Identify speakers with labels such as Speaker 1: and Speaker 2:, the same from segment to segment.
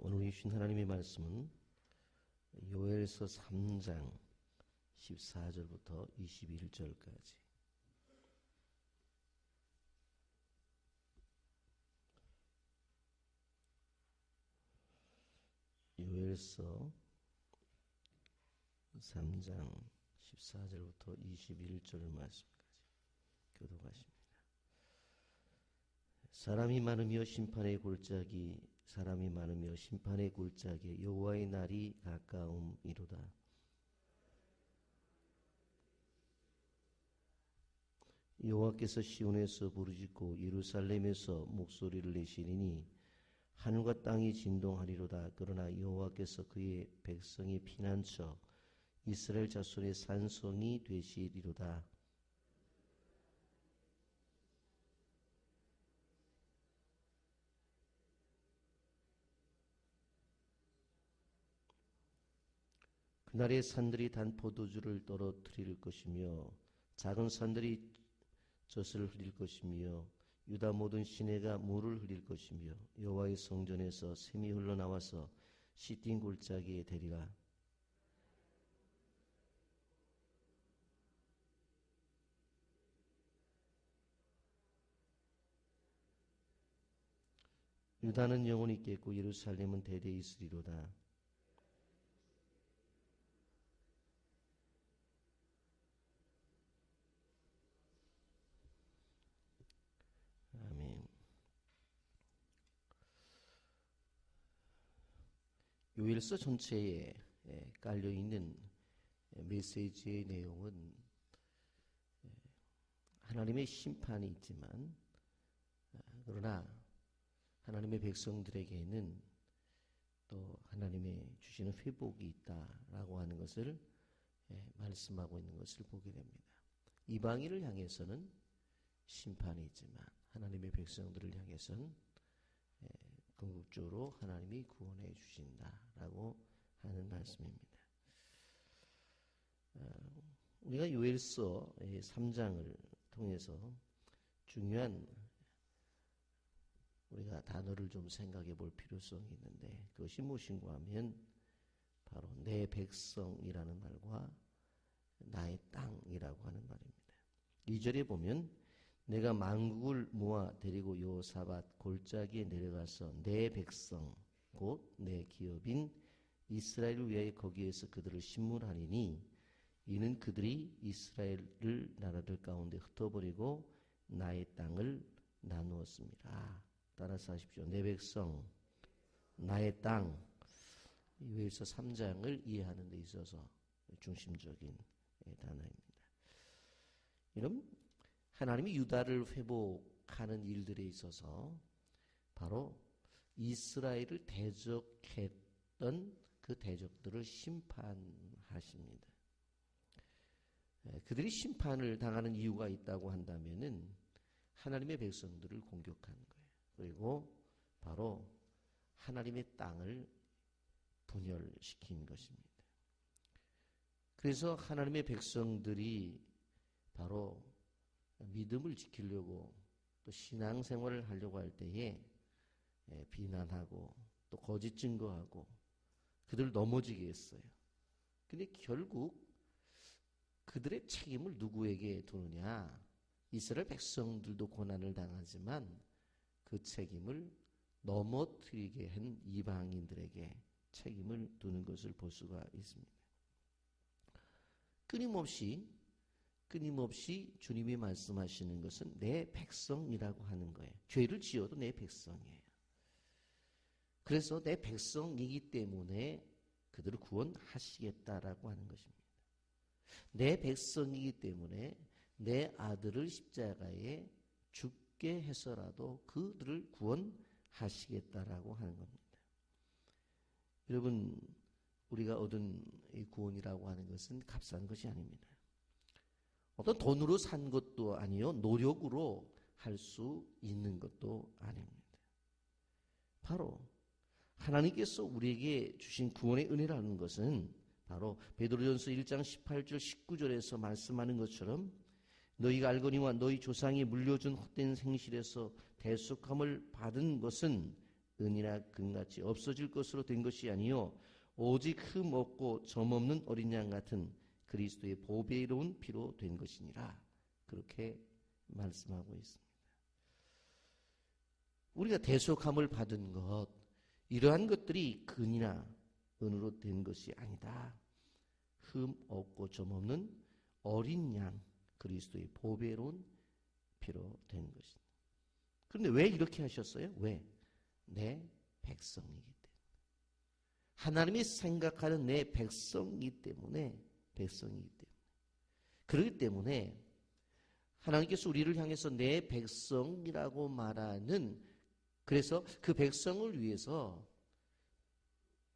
Speaker 1: 오늘 주신 하나님의 말씀은 요엘서 3장 14절부터 21절까지 요엘서 3장 14절부터 21절 말씀까지 교독하십니다. 사람이 많으며 심판의 골짜기에 여호와의 날이 가까움이로다. 여호와께서 시온에서 부르짖고 예루살렘에서 목소리를 내시리니 하늘과 땅이 진동하리로다. 그러나 여호와께서 그의 백성의 피난처 이스라엘 자손의 산성이 되시리로다. 그날의 산들이 단 포도주를 떨어뜨릴 것이며 작은 산들이 젖을 흘릴 것이며 유다 모든 시내가 물을 흘릴 것이며 여호와의 성전에서 샘이 흘러나와서 시딘 골짜기에 대리라. 유다는 영원히 있겠고 예루살렘은 대대히 있으리로다. 아멘. 요엘서 전체에 깔려있는 메시지의 내용은 하나님의 심판이 있지만 그러나 하나님의 백성들에게는 또 하나님의 주시는 회복이 있다라고 하는 것을 말씀하고 있는 것을 보게 됩니다. 이방인을 향해서는 심판이 있지만 하나님의 백성들을 향해서는 궁극적으로 하나님이 구원해 주신다라고 하는 말씀입니다. 우리가 요엘서 3장을 통해서 중요한 우리가 단어를 좀 생각해 볼 필요성이 있는데 그것이 무엇인가 하면 바로 내 백성이라는 말과 나의 땅이라고 하는 말입니다. 2절에 보면 내가 만국을 모아 데리고 요사밧 골짜기에 내려가서 내 백성 곧 내 기업인 이스라엘을 위하여 거기에서 그들을 심문하리니 이는 그들이 이스라엘을 나라들 가운데 흩어버리고 나의 땅을 나누었습니다. 따라서 하십시오. 내 백성 나의 땅. 요엘서 3장을 이해하는 데 있어서 중심적인 단어입니다. 이런 하나님이 유다를 회복하는 일들에 있어서 바로 이스라엘을 대적했던 그 대적들을 심판하십니다. 그들이 심판을 당하는 이유가 있다고 한다면은 하나님의 백성들을 공격하는 거예요. 그리고 바로 하나님의 땅을 분열시킨 것입니다. 그래서 하나님의 백성들이 바로 믿음을 지키려고 또 신앙생활을 하려고 할 때에 비난하고 또 거짓 증거하고 그들을 넘어지게 했어요. 근데 결국 그들의 책임을 누구에게 두느냐? 이스라엘 백성들도 고난을 당하지만 그 책임을 넘어뜨리게 한 이방인들에게 책임을 두는 것을 볼 수가 있습니다. 끊임없이 주님이 말씀하시는 것은 내 백성이라고 하는 거예요. 죄를 지어도 내 백성이에요. 그래서 내 백성이기 때문에 그들을 구원하시겠다라고 하는 것입니다. 내 백성이기 때문에 내 아들을 십자가에 죽게 해서라도 그들을 구원하시겠다라고 하는 겁니다. 여러분, 우리가 얻은 이 구원이라고 하는 것은 값싼 것이 아닙니다. 어떤 돈으로 산 것도 아니요, 노력으로 할 수 있는 것도 아닙니다. 바로 하나님께서 우리에게 주신 구원의 은혜라는 것은 바로 베드로전서 1장 18절 19절에서 말씀하는 것처럼 너희가 알거니와 너희 조상이 물려준 헛된 생실에서 대속함을 받은 것은 은이나 금같이 없어질 것으로 된 것이 아니요 오직 흠 없고 점 없는 어린 양 같은 그리스도의 보배로운 피로 된 것이니라. 그렇게 말씀하고 있습니다. 우리가 대속함을 받은 것, 이러한 것들이 금이나 은으로 된 것이 아니다. 흠 없고 점 없는 어린 양, 그리스도의 보배로운 피로 된 것이다. 그런데 왜 이렇게 하셨어요? 왜? 내 백성이기 때문에. 하나님이 생각하는 내 백성이기 때문에, 그렇기 때문에 하나님께서 우리를 향해서 내 백성이라고 말하는, 그래서 그 백성을 위해서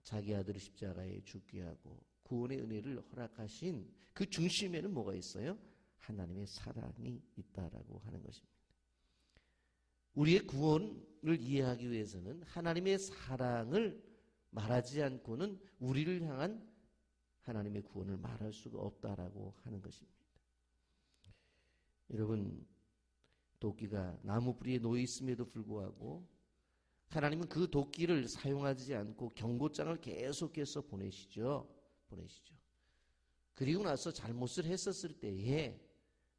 Speaker 1: 자기 아들을 십자가에 죽게 하고 구원의 은혜를 허락하신 그 중심에는 뭐가 있어요? 하나님의 사랑이 있다라고 하는 것입니다. 우리의 구원을 이해하기 위해서는 하나님의 사랑을 말하지 않고는 우리를 향한 하나님의 구원을 말할 수가 없다라고 하는 것입니다. 여러분, 도끼가 나무 뿌리에 놓여 있음에도 불구하고 하나님은 그 도끼를 사용하지 않고 경고장을 계속해서 보내시죠. 그리고 나서 잘못을 했었을 때에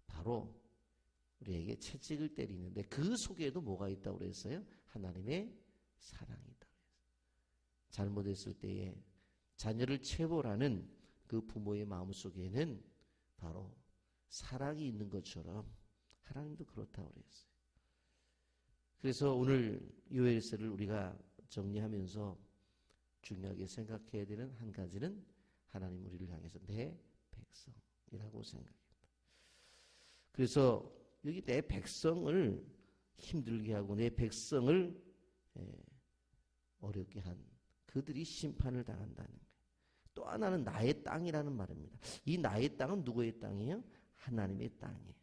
Speaker 1: 바로 우리에게 채찍을 때리는데 그 속에도 뭐가 있다고 그랬어요? 하나님의 사랑이 있다고 그랬어요. 잘못했을 때에 자녀를 체벌하는 그 부모의 마음속에는 바로 사랑이 있는 것처럼 하나님도 그렇다고 그랬어요. 그래서 오늘 요엘서를 우리가 정리하면서 중요하게 생각해야 되는 한 가지는 하나님 우리를 향해서 내 백성이라고 생각합니다. 그래서 여기 내 백성을 힘들게 하고 내 백성을 어렵게 한 그들이 심판을 당한다는 거예요. 또 하나는 나의 땅이라는 말입니다. 이 나의 땅은 누구의 땅이에요? 하나님의 땅이에요.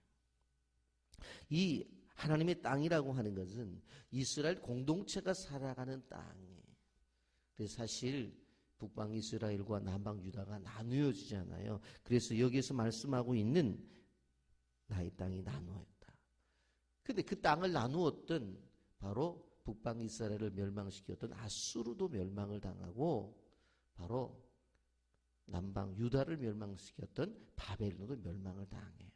Speaker 1: 이 하나님의 땅이라고 하는 것은 이스라엘 공동체가 살아가는 땅이에요. 그래서 사실 북방 이스라엘과 남방 유다가 나누어지잖아요. 그래서 여기에서 말씀하고 있는 나의 땅이 나누었다. 근데 그 땅을 나누었던 바로 북방 이스라엘을 멸망시켰던 아수르도 멸망을 당하고 바로 남방 유다를 멸망시켰던 바벨론도 멸망을 당해요.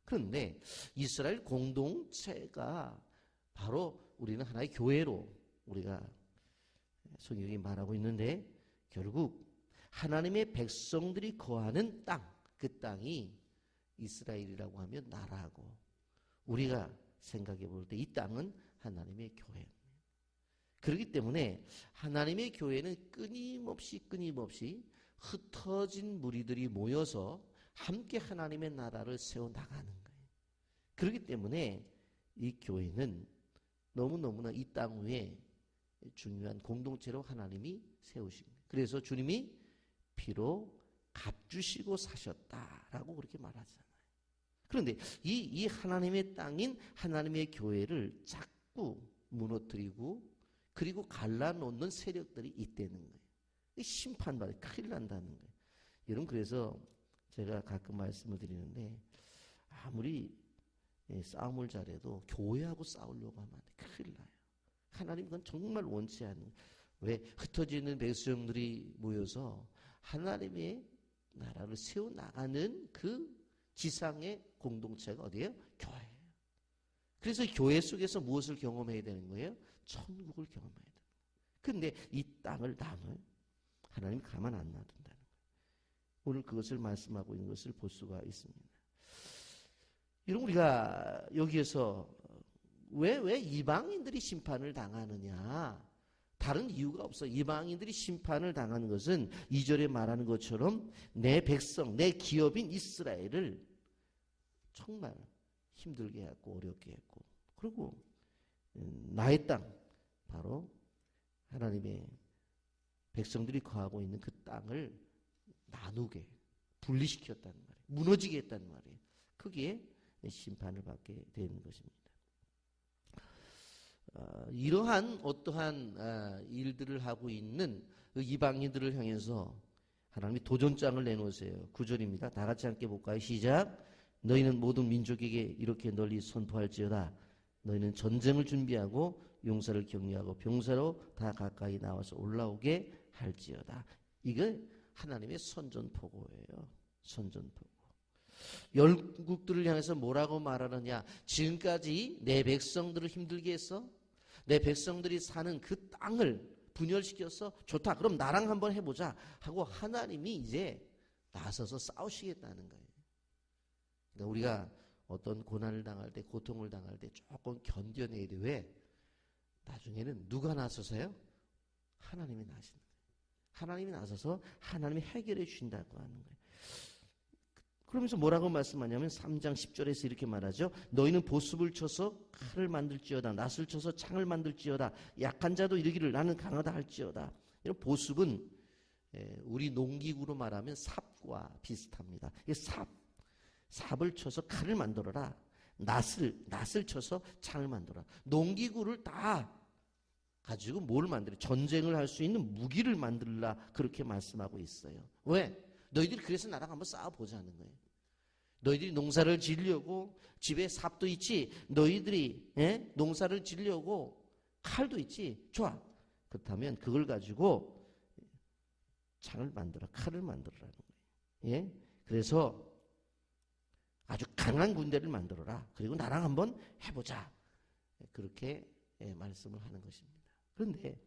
Speaker 1: 그런데 이스라엘 공동체가 바로 우리는 하나의 교회로 우리가 성경이 말하고 있는데 결국 하나님의 백성들이 거하는 땅, 그 땅이 이스라엘이라고 하면 나라고 우리가 생각해 볼 때 이 땅은 하나님의 교회입니다. 그렇기 때문에 하나님의 교회는 끊임없이 흩어진 무리들이 모여서 함께 하나님의 나라를 세워나가는 거예요. 그렇기 때문에 이 교회는 너무너무나 이 땅 위에 중요한 공동체로 하나님이 세우신 거예요. 그래서 주님이 피로 값주시고 사셨다라고 그렇게 말하잖아요. 그런데 이 하나님의 땅인 하나님의 교회를 자꾸 무너뜨리고 그리고 갈라놓는 세력들이 있다는 거예요. 심판받아 큰일 난다는 거예요. 여러분, 그래서 제가 가끔 말씀을 드리는데 아무리 싸움을 잘해도 교회하고 싸우려고 하면 큰일 나요. 하나님 그건 정말 원치 않는. 왜? 흩어지는 백성들이 모여서 하나님의 나라를 세워나가는 그 지상의 공동체가 어디예요? 교회예요. 그래서 교회 속에서 무엇을 경험해야 되는 거예요? 천국을 경험해야 돼요. 그런데 이 땅을 나눠요. 하나님 가만 안 놔둔다는 거예요. 오늘 그것을 말씀하고 있는 것을 볼 수가 있습니다. 이런 우리가 여기에서 왜 이방인들이 심판을 당하느냐? 다른 이유가 없어. 이방인들이 심판을 당하는 것은 2절에 말하는 것처럼 내 백성, 내 기업인 이스라엘을 정말 힘들게 했고 어렵게 했고 그리고 나의 땅, 바로 하나님의 백성들이 거하고 있는 그 땅을 나누게 분리시켰다는 말이에요. 무너지게 했다는 말이에요. 거기에 심판을 받게 되는 것입니다. 이러한 어떠한 일들을 하고 있는 이방인들을 향해서 하나님이 도전장을 내놓으세요. 9절입니다. 다 같이 함께 볼까요? 시작. 너희는 모든 민족에게 이렇게 널리 선포할지어다. 너희는 전쟁을 준비하고 용사를 격려하고 병사로 다 가까이 나와서 올라오게 할지어다. 이게 하나님의 선전포고예요. 선전포고. 열국들을 향해서 뭐라고 말하느냐? 지금까지 내 백성들을 힘들게 했어? 내 백성들이 사는 그 땅을 분열시켜서 좋다. 그럼 나랑 한번 해보자 하고 하나님이 이제 나서서 싸우시겠다는 거예요. 그러니까 우리가 어떤 고난을 당할 때, 고통을 당할 때 조금 견뎌내야 돼. 왜? 나중에는 누가 나서서요? 하나님이 나시는 거예요. 하나님이 나서서 하나님이 해결해 주신다고 하는 거예요. 그러면서 뭐라고 말씀하냐면 3장 10절에서 이렇게 말하죠. 너희는 보습을 쳐서 칼을 만들지어다. 낫을 쳐서 창을 만들지어다. 약한 자도 이르기를 나는 강하다 할지어다. 이런 보습은 우리 농기구로 말하면 삽과 비슷합니다. 삽을 쳐서 칼을 만들어라. 낫을 쳐서 창을 만들어라. 농기구를 다 가지고 뭘 만들어? 전쟁을 할 수 있는 무기를 만들라. 그렇게 말씀하고 있어요. 왜? 너희들이 그래서 나랑 한번 싸워보자는 거예요. 너희들이 농사를 지으려고 집에 삽도 있지. 너희들이 농사를 지으려고 칼도 있지. 좋아. 그렇다면 그걸 가지고 창을 만들어, 칼을 만들어라는 거예요. 예? 그래서 아주 강한 군대를 만들어라. 그리고 나랑 한번 해보자. 그렇게 말씀을 하는 것입니다. 그런데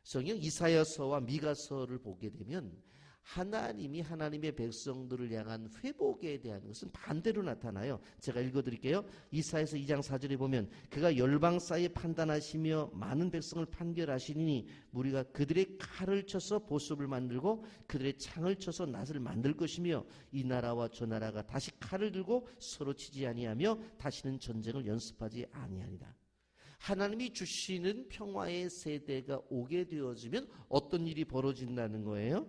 Speaker 1: 성경 이사야서와 미가서를 보게 되면 하나님이 하나님의 백성들을 향한 회복에 대한 것은 반대로 나타나요. 제가 읽어드릴게요. 이사야서 2장 4절에 보면 그가 열방 사이에 판단하시며 많은 백성을 판결하시니 우리가 그들의 칼을 쳐서 보습을 만들고 그들의 창을 쳐서 낫을 만들 것이며 이 나라와 저 나라가 다시 칼을 들고 서로 치지 아니하며 다시는 전쟁을 연습하지 아니하리라. 하나님이 주시는 평화의 세대가 오게 되어지면 어떤 일이 벌어진다는 거예요?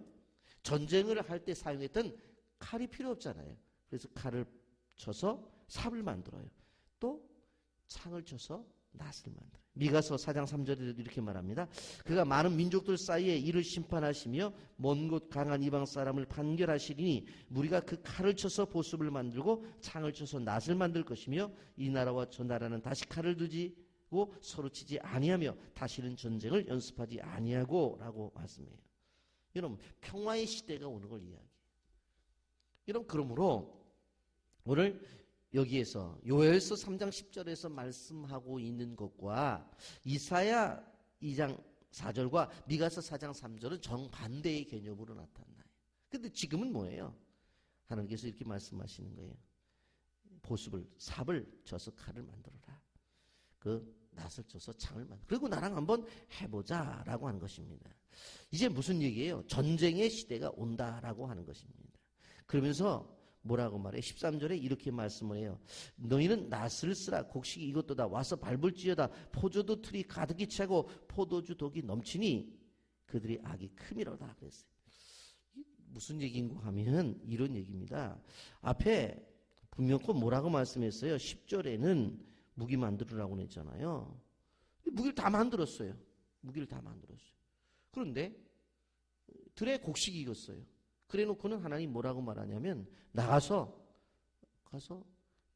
Speaker 1: 전쟁을 할 때 사용했던 칼이 필요 없잖아요. 그래서 칼을 쳐서 삽을 만들어요. 또 창을 쳐서 낫을 만들어요. 미가서 4장 3절에도 이렇게 말합니다. 그가 많은 민족들 사이에 이를 심판하시며 먼 곳 강한 이방 사람을 판결하시리니 우리가 그 칼을 쳐서 보습을 만들고 창을 쳐서 낫을 만들 것이며 이 나라와 저 나라는 다시 칼을 들고 서로 치지 아니하며 다시는 전쟁을 연습하지 아니하고 라고 말씀해요. 여러분, 평화의 시대가 오는 걸 이야기해요. 여러분, 그러므로 오늘 여기에서 요엘서 3장 10절에서 말씀하고 있는 것과 이사야 2장 4절과 미가서 4장 3절은 정반대의 개념으로 나타나요. 근데 지금은 뭐예요? 하나님께서 이렇게 말씀하시는 거예요. 보습을, 삽을 쳐서 칼을 만들어라. 그 낫을 쳐서 창을 만들어. 그리고 나랑 한번 해보자라고 하는 것입니다. 이제 무슨 얘기예요? 전쟁의 시대가 온다라고 하는 것입니다. 그러면서 뭐라고 말해요? 13절에 이렇게 말씀을 해요. 너희는 낫을 쓰라. 곡식이 이것도다. 와서 밟을지어다. 포도주 틀이 가득히 차고 포도주 독이 넘치니 그들의 악이 크미로다. 그랬어요. 무슨 얘기인가 하면 이런 얘기입니다. 앞에 분명히 뭐라고 말씀했어요? 10절에는 무기 만들으라고 했잖아요. 무기를 다 만들었어요. 무기를 다 만들었어요. 그런데 들에 곡식이 익었어요. 그래 놓고는 하나님 뭐라고 말하냐면 가서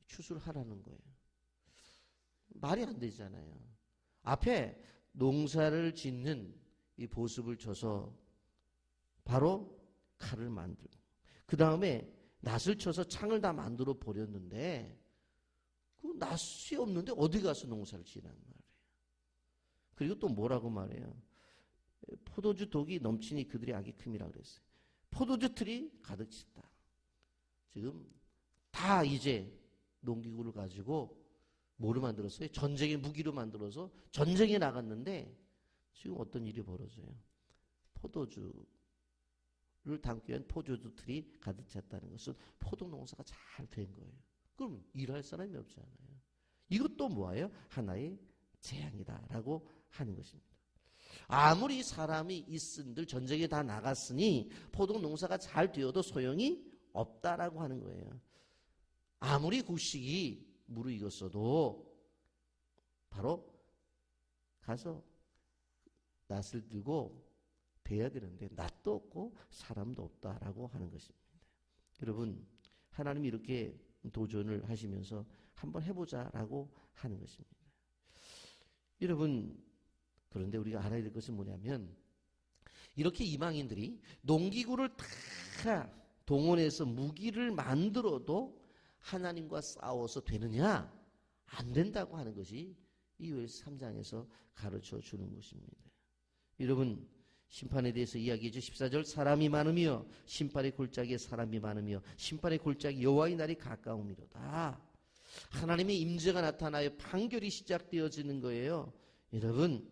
Speaker 1: 추수하라는 거예요. 말이 안 되잖아요. 앞에 농사를 짓는 이 보습을 쳐서 바로 칼을 만들고 그 다음에 낫을 쳐서 창을 다 만들어 버렸는데 그 낫이 없는데 어디 가서 농사를 지라는 말이에요. 그리고 또 뭐라고 말해요? 포도주 독이 넘치니 그들의 악이 큼이라 그랬어요. 포도주 틀이 가득 찼다. 지금 다 이제 농기구를 가지고 뭐를 만들었어요? 전쟁의 무기로 만들어서 전쟁에 나갔는데 지금 어떤 일이 벌어져요? 포도주를 담기 위한 포도주 틀이 가득 찼다는 것은 포도 농사가 잘 된 거예요. 그럼 일할 사람이 없잖아요. 이것도 뭐예요? 하나의 재앙이다라고 하는 것입니다. 아무리 사람이 있은들 전쟁에 다 나갔으니 포도 농사가 잘 되어도 소용이 없다라고 하는 거예요. 아무리 곡식이 무르익었어도 바로 가서 낫을 들고 베야 되는데 낫도 없고 사람도 없다라고 하는 것입니다. 여러분, 하나님이 이렇게 도전을 하시면서 한번 해보자라고 하는 것입니다. 여러분, 그런데 우리가 알아야 될 것은 뭐냐면, 이렇게 이방인들이 농기구를 다 동원해서 무기를 만들어도 하나님과 싸워서 되느냐? 안 된다고 하는 것이 이 요에서 3장에서 가르쳐 주는 것입니다. 여러분, 심판에 대해서 이야기해줘. 14절, 사람이 많으며 심판의 골짜기에 사람이 많으며 심판의 골짜기 여호와의 날이 가까움이로다. 하나님의 임재가 나타나요. 판결이 시작되어지는 거예요. 여러분,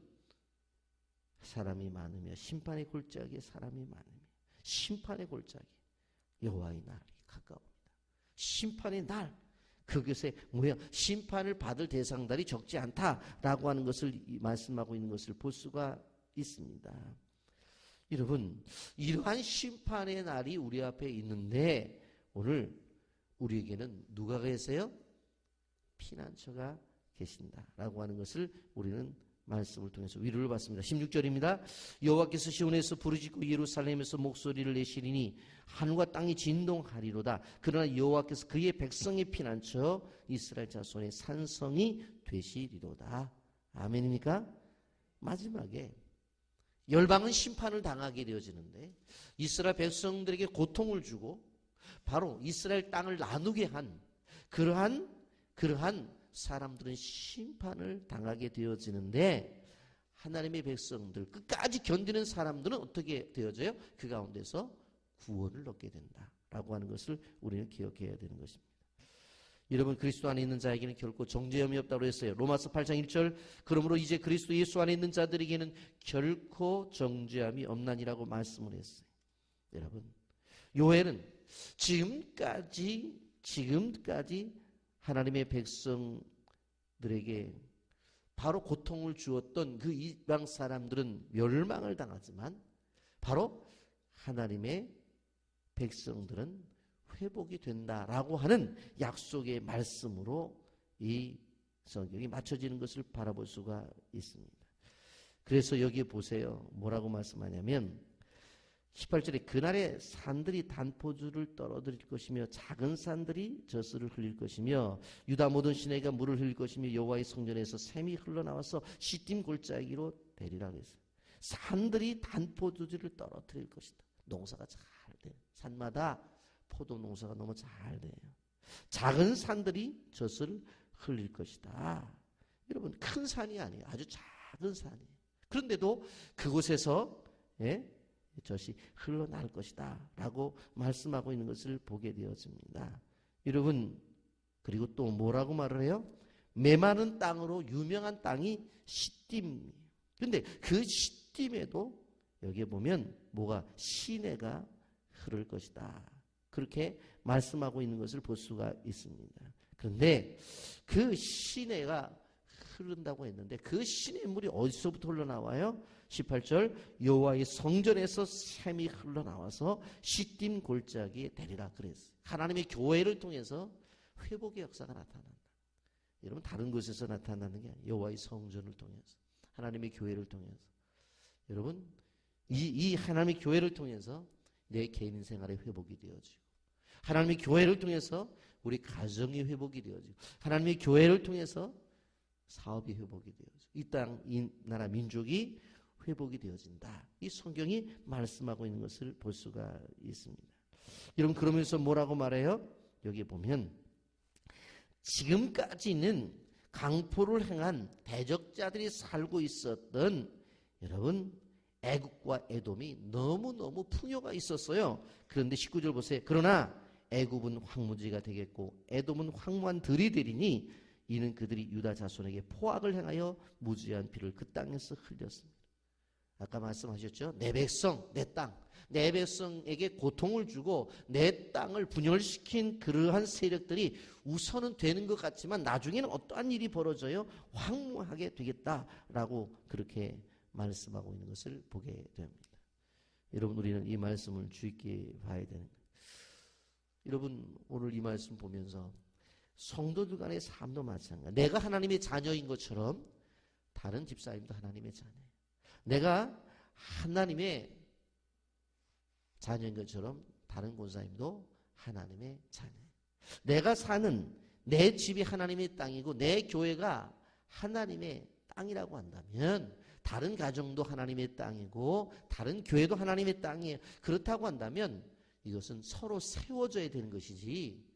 Speaker 1: 사람이 많으며 심판의 골짜기에 사람이 많으며 심판의 골짜기 여호와의 날이 가까웁니다. 심판의 날, 그것에 뭐야? 심판을 받을 대상들이 적지 않다라고 하는 것을 말씀하고 있는 것을 볼 수가 있습니다. 여러분, 이러한 심판의 날이 우리 앞에 있는데 오늘 우리에게는 누가 계세요? 피난처가 계신다라고 하는 것을 우리는 말씀을 통해서 위로를 받습니다. 16절입니다. 여호와께서 시온에서 부르짖고 예루살렘에서 목소리를 내시리니 하늘과 땅이 진동하리로다. 그러나 여호와께서 그의 백성의 피난처 이스라엘 자손의 산성이 되시리로다. 아멘입니까? 마지막에 열방은 심판을 당하게 되어지는데 이스라엘 백성들에게 고통을 주고 바로 이스라엘 땅을 나누게 한 그러한 사람들은 심판을 당하게 되어지는데 하나님의 백성들, 끝까지 견디는 사람들은 어떻게 되어져요? 그 가운데서 구원을 얻게 된다라고 하는 것을 우리는 기억해야 되는 것입니다. 여러분, 그리스도 안에 있는 자에게는 결코 정죄함이 없다고 했어요. 로마서 8장 1절, 그러므로 이제 그리스도 예수 안에 있는 자들에게는 결코 정죄함이 없나니라고 말씀을 했어요. 여러분, 요엘은 지금까지 하나님의 백성들에게 바로 고통을 주었던 그 이방 사람들은 멸망을 당하지만 바로 하나님의 백성들은 회복이 된다라고 하는 약속의 말씀으로 이 성경이 맞춰지는 것을 바라볼 수가 있습니다. 그래서 여기에 보세요. 뭐라고 말씀하냐면 18절에 그날에 산들이 단포주를 떨어뜨릴 것이며 작은 산들이 젖을 흘릴 것이며 유다 모든 시내가 물을 흘릴 것이며 여호와의 성전에서 샘이 흘러나와서 시딤 골짜기로 되리라 그랬어요. 산들이 단포주를 떨어뜨릴 것이다. 농사가 잘 돼요. 산마다 포도 농사가 너무 잘 돼요. 작은 산들이 젖을 흘릴 것이다. 여러분, 큰 산이 아니에요. 아주 작은 산이에요. 그런데도 그곳에서 젖이 흘러날 것이다 라고 말씀하고 있는 것을 보게 되어집니다. 여러분, 그리고 또 뭐라고 말을 해요? 메마른 땅으로 유명한 땅이 시딤. 그런데 그 시딤에도 여기에 보면 뭐가 시내가 흐를 것이다. 그렇게 말씀하고 있는 것을 볼 수가 있습니다. 그런데 그 시내가 흐른다고 했는데 그 시냇물이 어디서부터 흘러나와요? 18절, 여호와의 성전에서 샘이 흘러나와서 시딤 골짜기에 되리라 그랬어요. 하나님의 교회를 통해서 회복의 역사가 나타난다. 여러분, 다른 곳에서 나타나는 게 아니에요. 여호와의 성전을 통해서, 하나님의 교회를 통해서. 여러분, 이 하나님의 교회를 통해서 내 개인 생활의 회복이 되어지고, 하나님의 교회를 통해서 우리 가정의 회복이 되어지고, 하나님의 교회를 통해서 사업이 회복이 되어지고, 이 땅, 이 나라 민족이 회복이 되어진다. 이 성경이 말씀하고 있는 것을 볼 수가 있습니다. 여러분, 그러면서 뭐라고 말해요? 여기 보면 지금까지는 강포를 행한 대적자들이 살고 있었던 여러분 애굽과 에돔이 너무너무 풍요가 있었어요. 그런데 19절 보세요. 그러나 애굽은 황무지가 되겠고 에돔은 황무한 들이 되리니 이는 그들이 유다 자손에게 포악을 행하여 무지한 피를 그 땅에서 흘렸습니다. 아까 말씀하셨죠? 내 백성, 내 땅, 내 백성에게 고통을 주고 내 땅을 분열시킨 그러한 세력들이 우선은 되는 것 같지만 나중에는 어떠한 일이 벌어져요? 황무하게 되겠다라고 그렇게 말씀하고 있는 것을 보게 됩니다. 여러분, 우리는 이 말씀을 주의 깊게 봐야 되는 거예요. 여러분, 오늘 이 말씀 보면서 성도들 간의 삶도 마찬가지예요. 내가 하나님의 자녀인 것처럼 다른 집사님도 하나님의 자녀예요. 내가 하나님의 자녀인 것처럼 다른 권사님도 하나님의 자녀예요. 내가 사는 내 집이 하나님의 땅이고 내 교회가 하나님의 땅이라고 한다면 다른 가정도 하나님의 땅이고 다른 교회도 하나님의 땅이에요. 그렇다고 한다면 이것은 서로 세워져야 되는 것이지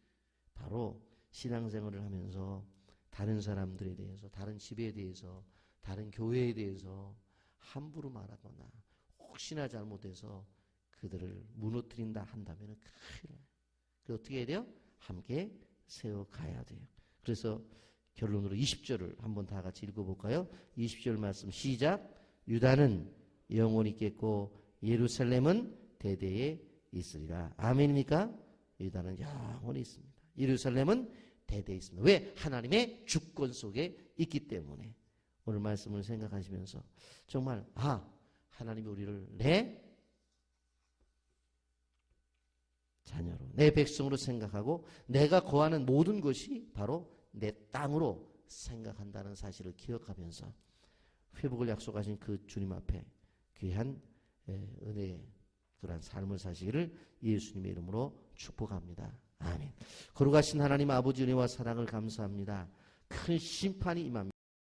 Speaker 1: 바로 신앙생활을 하면서 다른 사람들에 대해서 다른 집에 대해서 다른 교회에 대해서 함부로 말하거나 혹시나 잘못해서 그들을 무너뜨린다 한다면 큰일 나요. 그래서 어떻게 해야 돼요? 함께 세워가야 돼요. 그래서 결론으로 20절을 한번 다 같이 읽어볼까요? 20절 말씀 시작. 유다는 영원히 있겠고 예루살렘은 대대에 있으리라. 아멘입니까? 유다는 영원히 있습니다. 예루살렘은 대대에 있습니다. 왜? 하나님의 주권 속에 있기 때문에. 오늘 말씀을 생각하시면서 정말 하나님이 우리를 내 자녀로 내 백성으로 생각하고 내가 거하는 모든 것이 바로 내 땅으로 생각한다는 사실을 기억하면서 회복을 약속하신 그 주님 앞에 귀한 은혜의 그러한 삶을 사시기를 예수님의 이름으로 축복합니다. 아멘. 거룩하신 하나님 아버지 은혜와 사랑을 감사합니다. 큰 심판이 임합니다.